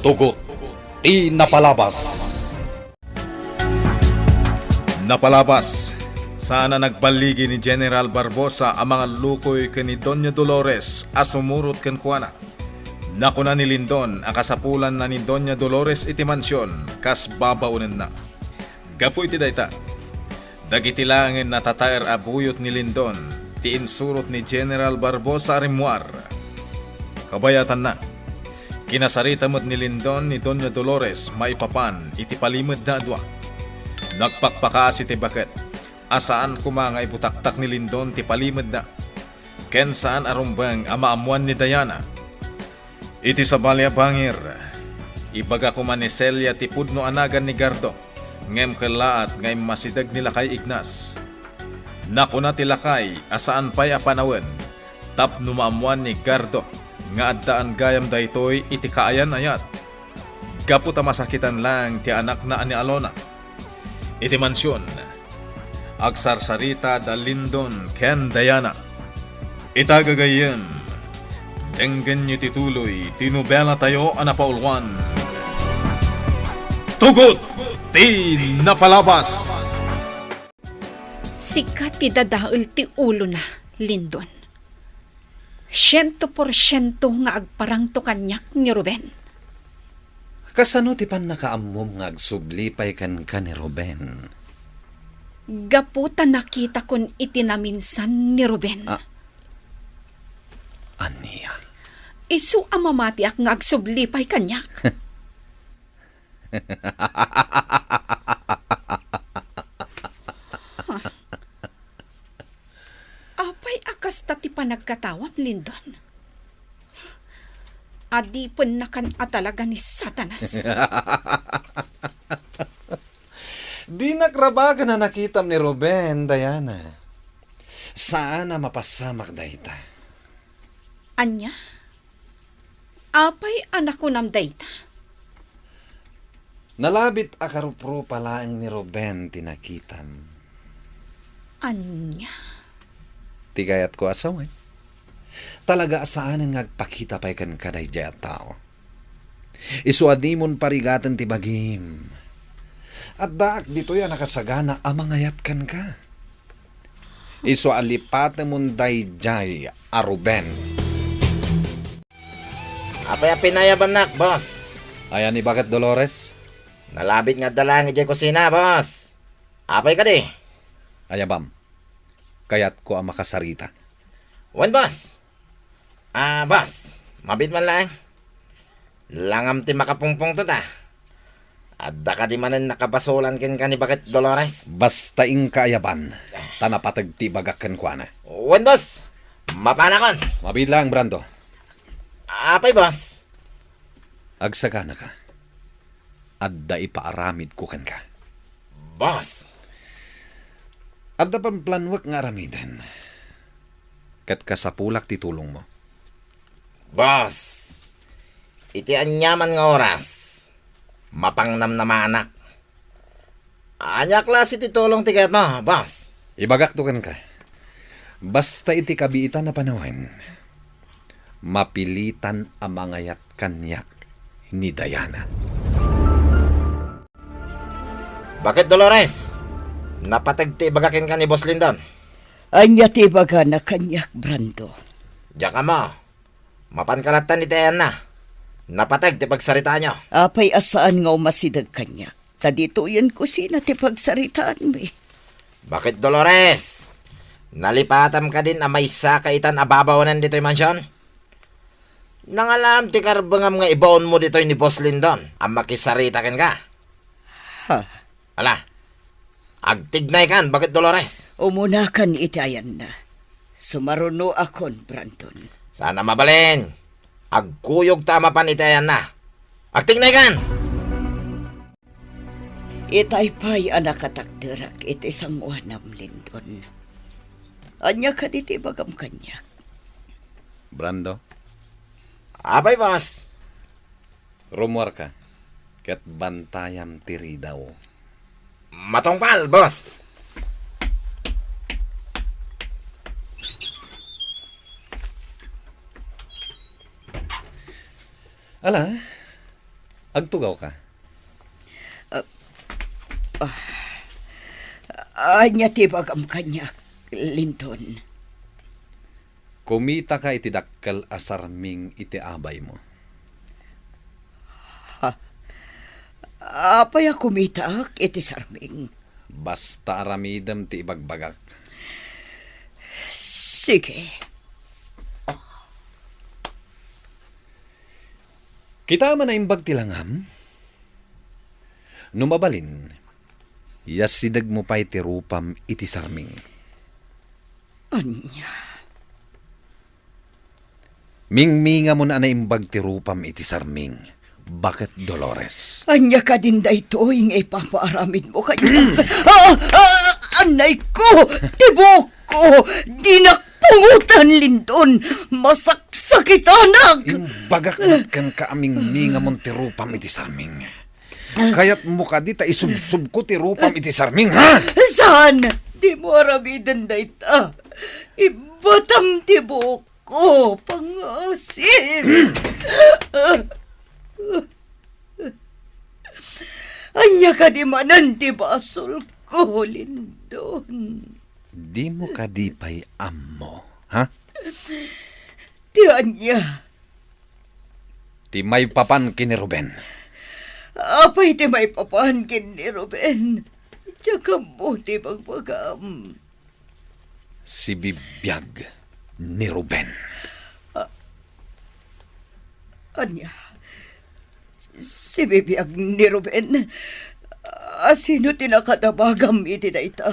Tugot, ti napalabas. Napalabas. Sana nagbaligi ni General Barbosa ang mga lukoy ni Doña Dolores as sumurot ken kuana. Nakuna ni Lindon ang kasapulan na ni Doña Dolores iti mansyon kas babaunen na. Gapu iti dayta. Dagiti langin na tataer abuyot ni Lindon ti insurot ni General Barbosa Rimuar. Kabayatan na. Kinasarita mo't ni Lindon ni Doña Dolores maipapan iti palimod na adwa. Nagpakpakas iti baket. Asaan kumangay butaktak ni Lindon ti palimod na. Ken saan arumbang amaamuan ni Diana. Iti sa balya bangir. Ibaga kuman ni Celia ti pudno anagan ni Gardo. Ngem kalaat ngay masidag nila kay Ignas. Nakuna ti lakay asaan pa'y apanawen. Tap numaamuan ni Gardo. Nga addaan gayam daytoy iti kaayan ayat. Gaputa masakitan lang ti anak na ani Alona. Iti mansyon. Agsarsarita da Lindon ken Diana. Itagagayan. Denggan nyo tituloy, tinubela tayo anapaulwan. Tugot! Ti napalabas! Sikat ti dadaol ti ulo na, Lindon. 100% nga agparang to kanyak ni Ruben. Kasano ti pan nakaamom nga agsublipay kan ni Ruben? Gaputa nakita kon itinaminsan ni Ruben. Aniya? Isu amamatiak nga agsublipay kanyak. Apay akas tati pa nagkatawam, Lindon. Adi panakan atalaga ni Satanas. Di nagrabaga na nakitam ni Ruben, Diana. Saan na mapasamak dayta? Anya? Apay anak ko nam dayta. Nalabit akarupro pala ang ni Ruben tinakitam. Anya? Tigayat ko asaway. Talaga asaan ang ngagpakita pa'y kan kaday jayat tao. Isuadimon parigatan ti bagim. At daak dito yan nakasagana amangayat kan ka. Isualipat mon dayjay a Ruben. Apay pinayaban nak, boss. Ayan ni bakit Dolores? Nalabit nga dalang ijay kusina, boss. Apay ka di. Ayabam. Kayat ko ang makasarita. Wan, boss. Boss. Mabit man lang. Langam ti makapungpong to ta. Adda ka di manan nakabasulan ken ka ni bakit Dolores. Basta ing kaayaban. Tanapatag ti bagakan ko na. Wan, boss. Mapanakon. Mabilang, Brando. Apay, boss. Agsagana ka. Adda ipaaramid ko kan ka. Boss. Adda pang planwak nga aramidan. Kat kasapulak ti tulong mo. Boss. Iti anyaman nga oras. Mapangnam na maanak. Anya klase ti tulong tiket mo, boss. Ibagak to kan ka. Basta iti kabiitan na panahon. Mapilitan ang mangayat kanyak ni Diana. Bakit Dolores? Napatagti bagakin ka ni Boss Lindon. Anya ti baga na kanyak, Brando. Diyan ka mo. Mapankalatan ni Tayan na. Napatag ti pagsarita nyo. Apay asaan nga umasidag kanyak. Tadito yan kusina ti pagsaritaan mo eh. Bakit Dolores? Nalipatam ka din na may sakaitan ababawanan dito'y mansyon? Nangalam ti karbangam nga ibaon mo dito'y ni Boss Lindon. Ang makisarita ken ka. Ha? Ala, agtignay kan, bakit Dolores? Umunakan itayan na. Sumaruno akon, Brandon. Sana mabalin. Agkuyog tama pan itayan na. Agtignay kan! Itay pa'y anak katakderak iti isang wanam Lindon. Anya ka diti bagam kanyak. Brando, Abay, boss. rumor ka. Ket bantayam tiri daw. Matongpal, boss. Ala, Agtugaw ka. Anya tibagam kanya, Linton. Kumita ka iti dakkel asarming iti abay mo. Apay kumita iti sarming. Basta aramidem ti ibagbagak. Sige. Kita man na imbag tilangam. Numabalin, yasidag mo pa iti rupam iti sarming. Anya. Mingminga mo na imbag ti rupam iti sarming. Bakit Dolores? Anya ka din da ito yung ipapaaramid mo kanya. Anay ko! Tibok ko! Dinakpungutan, Linton! Masaksakitanag! Imbagak mat kan kaaming minga mon ti rupam iti sarming. Kaya't mo ka di ta isubsub ko ti rupam iti sarming, ha? Saan? Di mo aramidan da ita. Ibatam tibok ko! Pangasim! Anya ka di manan ti basol ko, Lindon. Di mo ka di pa'y ammo, ha? Ti anya. Ti may papan kini Ruben. Apay ti may papankin ni Ruben. Tsaka mo ti bagbagam. Si bibiyag ni Ruben. Anya. Si bibiyag ni Ruben. Sino tinakatabagam iti na ita?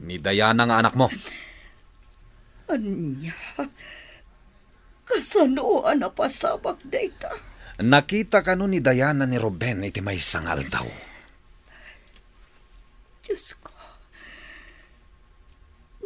Ni Diana nga anak mo. Anya. Kasanoan na pasabak na ita? Nakita ka no ni Diana ni Ruben iti may sangal daw. Diyos ko.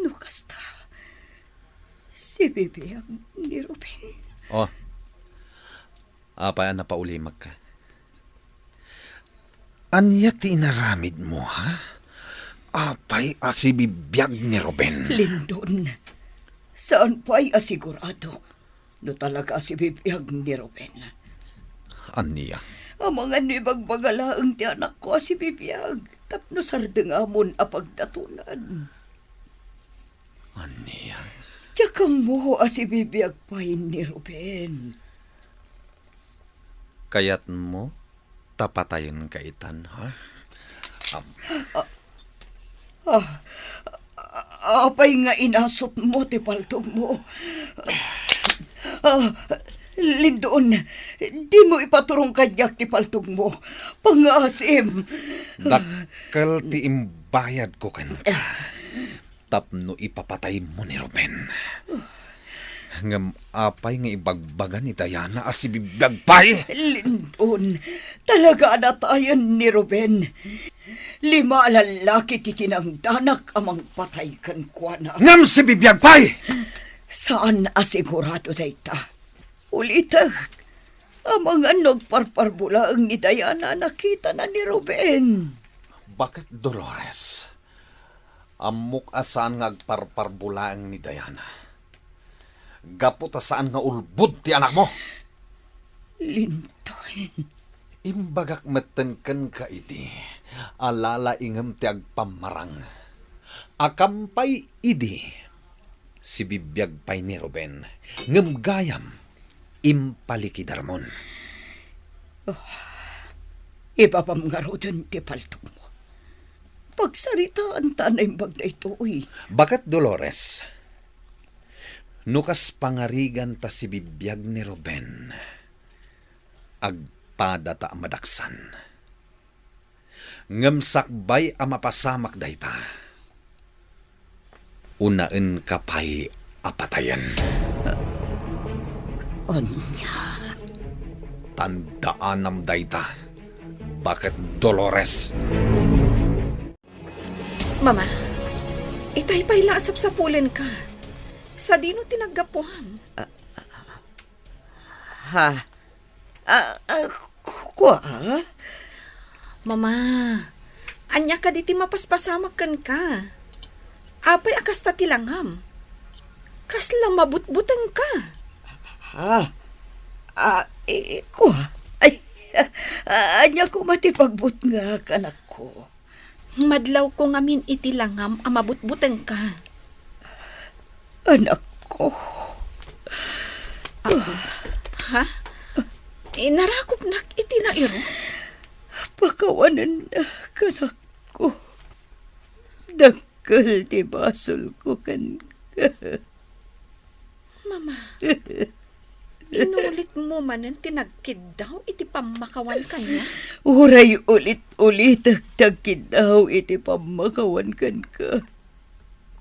Nukasta. Si bibiyag ni Ruben. Oh. Apay na paulimag ka. Anya ti inaramid mo, ha? Apay asibibiyag ni Ruben. Lindon, saan pa'y asigurado no talaga asibibiyag ni Ruben? Anya? Ang mga nibagbagalaang ti anak ko asibibiyag tapno sardengamon apagdatunan. Anya? Tiyakang mo asibibiyag pa'y ni Ruben. Kayat mo, tapatayin ka itan, ha? Apay nga inasot mo, ti paltog mo. Lindon, di mo ipaturong kanyak ti paltog mo. Pangasim. Dakkel ti imbayad ko kan ka. Tapno ipapatay mo ni Ruben. Ngam apay nga ibagbagan ni Diana asibibiyag pa'y. Lindon, talaga na tayo ni Ruben. 5 lalaki ti kinangdanak amang patay kan kuana. Ngam si bibiyag pa'y! Saan asigurado da ita? Ulitag, amang nagparparbula ang ni Diana nakita na ni Ruben. Bakit Dolores? Amok asan nga agparparbulaang ni Diana. Gapot asaan nga ulbud ti anak mo. Linton. Imbagak metenken ka iti. Alala ingem ti agpamarang. Akampay idi. Si bibiyag pay ni Ruben. Ngem gayam. Impalikidarmon. Ipapamgarodan ti paltog mo. Pagsaritaan tanay bagda ito, uy. Bakit Dolores? Nukas pangarigan ta si bibiyag ni Ruben. Agpadata madaksan. Ngemsakbay a mapasamak dayta. Unaen kapay apatayan. Anya. Tandaan am dayta. Bakit Dolores? Mama, itay pa'y lasap sa pulen ka. Sa dino tinaggapuham. Ha? Kwa? Mama, anya ka diti mapaspasamak kan ka. Apay akas ta tilangham. Kaslang mabutbutang ka. Ha? Kwa? Ay, Anya ko matipagbut nga kanak ko. Madlaw ko ngamin iti langam amabutbuteng ka. Anak ko. Ha? Narakop nak iti na iro. Pakawanan na kanak ko. Dakkel ti basol ko kan ka. Mama, inulit mo man ang tinagkid daw iti pamakawan kanya. Uray ulit-ulit tagtagkid daw iti pamakawan kan ka.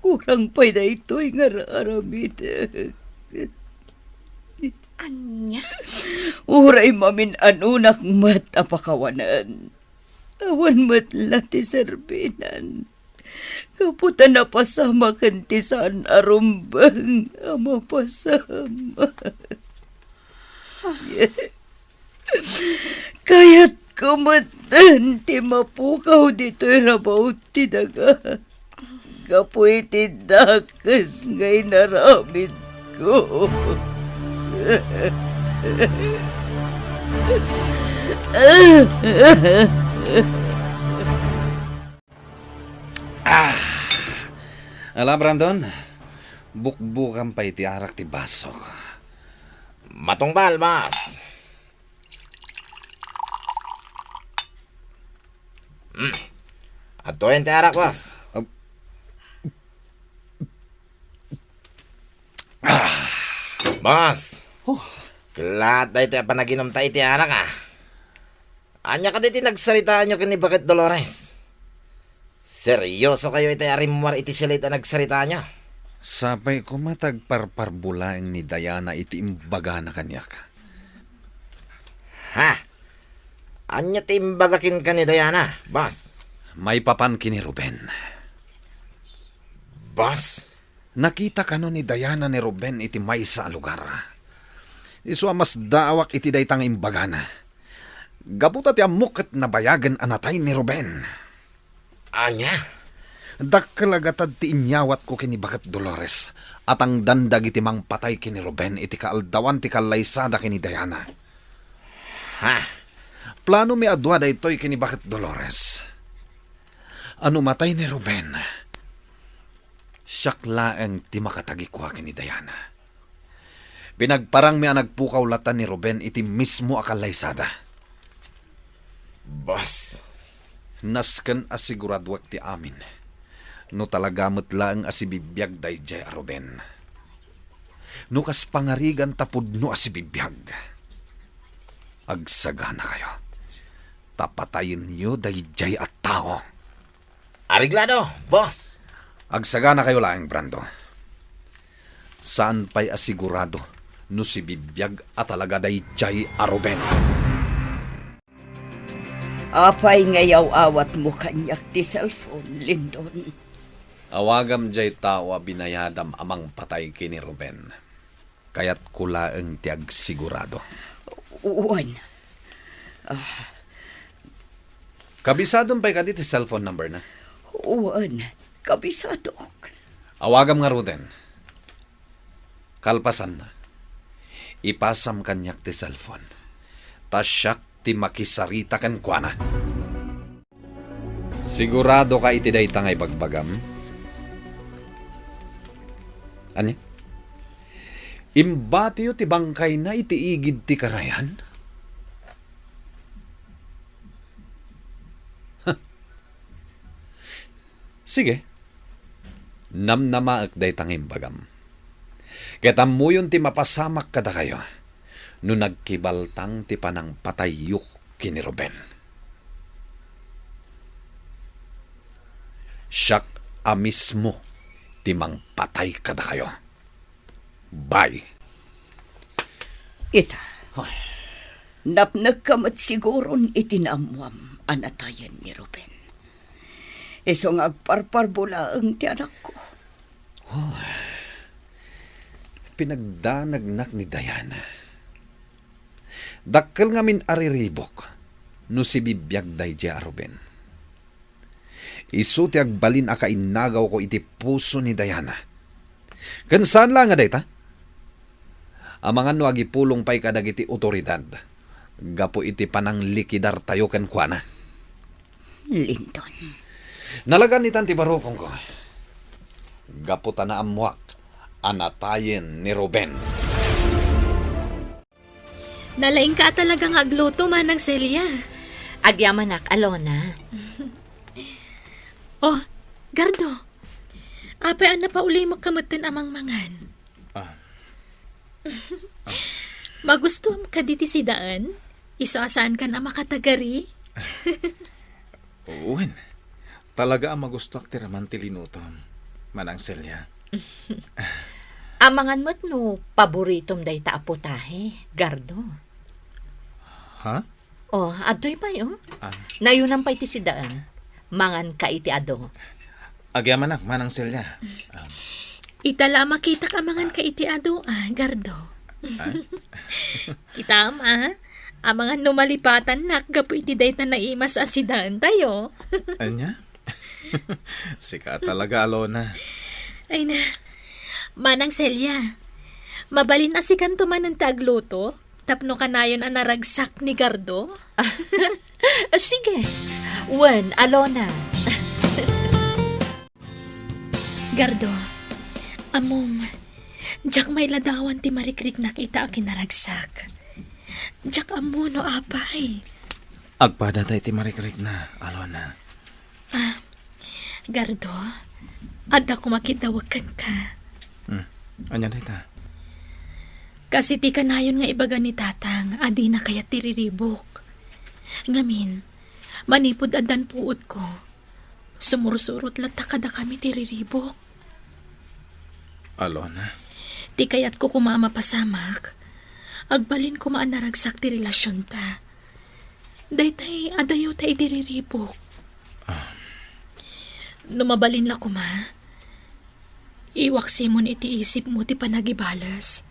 Kurang pa na ito'y nga aramid. Anya? Uray mamin anunak mat apakawanan. Awan mat lati serbinan. Kaputan na pasama kantisan arumbang ama pasama. Kaya't kumatan ti mapukaw dito'y rabaw ti daga. Kapoy ti dakas ngay naramid ko. Alam, Brandon, bukbukan pa iti arak ti basok. Matunggal, boss. Ato yung tiarak, boss. Boss. Kilat na ito yung panaginom tayo tiarak, Anya ka diti nagsaritaan nyo kini Bakit Dolores. Seryoso kayo iti arimwar iti silita nagsarita nyo. Sapay ko matagparparbulaeng ni Diana iti imbaga na kanyak. Ha? Anya timbagakin ka ni Diana, boss? May papankin ni Ruben. Boss? Nakita ka no ni Diana ni Ruben iti may sa lugar. Isu mas daawak iti daytang imbaga na. Gaputa ti amukit na bayagan anatay ni Ruben. Anya? Dakalagatad ti inyawat ko kini Bakit Dolores at ang dandag iti mang patay kini Ruben iti kaaldawan ti kalaysada kini Diana. Ha? Plano mi adwa da ito'y kini Bakit Dolores. Ano matay ni Ruben? Siyak laeng ti makatagi ko kini Diana. Pinagparang mi nagpukaw latan ni Ruben iti mismo akalaysada. Boss? Nasken asiguradwak ti amin. No talaga lang asibibiyag day jay Ruben. No kas pangarigan tapod no asibibiyag. Agsagana kayo. Tapatayin niyo day jay at tao. Ariglado, boss. Agsagana kayo laeng, Brando. Saan pa'y asigurado no si bibiyag at talaga day jay a Ruben? Apay ngayaw awat mo kanyak ti cellphone, Lindon. Awagam jay tao a binayadam amang patay kini Ruben. Kaya't kulaeng ti agsigurado. Uwan. Kabisadong pa'y kadit ti cellphone number na. Uwan. Kabisadok. Awagam nga Ruden. Kalpasan na. Ipasam kanyak ti cellphone. Tasyak ti makisarita kan kuana. Sigurado ka iti day tangay bagbagam? Anya? Imbatiyo ti bangkay na iti igid ti karayan? Sige. Namnamaak day tangim bagam. Ketam mo yun ti mapasamak kada kayo. No nagkibaltang ti panang patayok kini Ruben. Siyak mismo ti mang patay kada kayo. Bye. Ita. Napnag kamat siguron itinamuam anatayan ni Ruben. Iso nga agparparbula ang ti anak ko. Pinagdanagnak ni Diana. Dakkel nga min ariribok no si bibiyag day jay Ruben. Isu ti agbalin aka inagaw ko iti puso ni Diana. Kansan lang nga day ta? Amangan no agipulong pa'y kadag iti otoridad. Gapo iti panang likidar tayo ken kuana. Lindon. Nalagan ni Tanti Barokong ko. Gapo ta na amwak anatayin ni Ruben. Nalaing ka talagang agluto, Manang Celia. Agyamanak, Alona. Oh, Gardo. Apay na pa uli mo kamutin amang mangan. Magustuhan ka diti si Daan? Isasaan ka na makatagari? Uwin, talaga ang magusto ak tiraman tilinutom. Manang Celia. Amangan mo't no, paboritom day ta aputahe, Gardo. Ha? Oh, adoy pa yun. Ah. Nayunan pa iti si Daan. Mangan ka iti ado. Agyamanak, Manang Celia. Itala makita ka mangan ka iti ado, Gardo. Kita ma, amangan numalipatan nakgapo iti dayta na naimas asidaan tayo. Anya? Sika talaga, Alona. Ay na, Manang Celia, mabalin asikan to man ng tagluto, tapno kanayon ang naragsak ni Gardo. Sige. Wen, Alona. Gardo, amom, jak may ladawan ti marikrik nakita akin naragsak. Jak amo no apay. Agpada tayo ti marikrik na, Alona. Gardo, adda ko makitawagan ka. Anya dita? Kasi ti kanayon nga ibaga ni tatang, adi na kaya tiriribok. Ngamin, manipod adan puot ko. Sumursurot lata kada kami tiriribok. Alona? Di kayat ko kumama pasamak. Agbalin ko maanaragsak ti relasyon ta. Daytay adayo ta itiriribok. Numabalin la ko ma. Iwaksi mo iti isip mo ti panagibalas.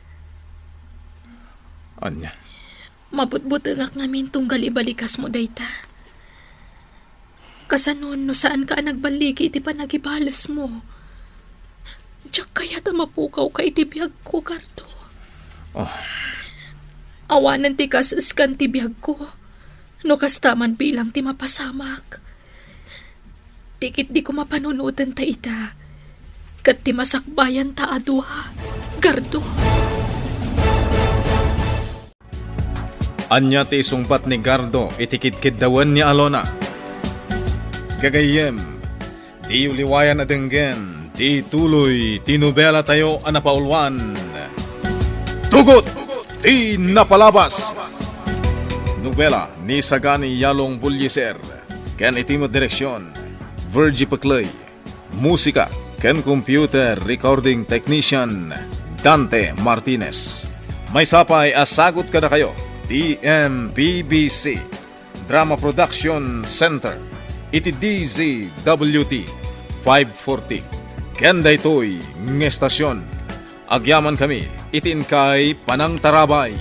Anya? Mabutbutengak namin tunggal ibalikas mo dayta. Kasanon no saan ka nagbaligi iti panagibalas mo. Diyak kaya ta mapukaw ka iti biyag ko, Gardo. Oh. Awanan ti kasaskan ti biyag ko. No kastaman bilang ti mapasamak. Tikit di ko mapanunutan ta ita. Kat ti masakbayan ta adwa, Gardo. Anya ti sungbat ni Gardo itikid-kid dawan ni Alona. Gagayem, di uliwayan na denggen, di tuloy, tinubela tayo anapaulwan. Tugot, di napalabas. Nobela ni Sagani Yalong Bulyeser, ken itimo direksyon, Virgie Paclay, musika, ken computer recording technician, Dante Martinez. May sapay asagot kada kayo, TMPBC, Drama Production Center, iti DZWT 540. Kenda ito'y ng estasyon. Agyaman kami, itin kay Panang Tarabay.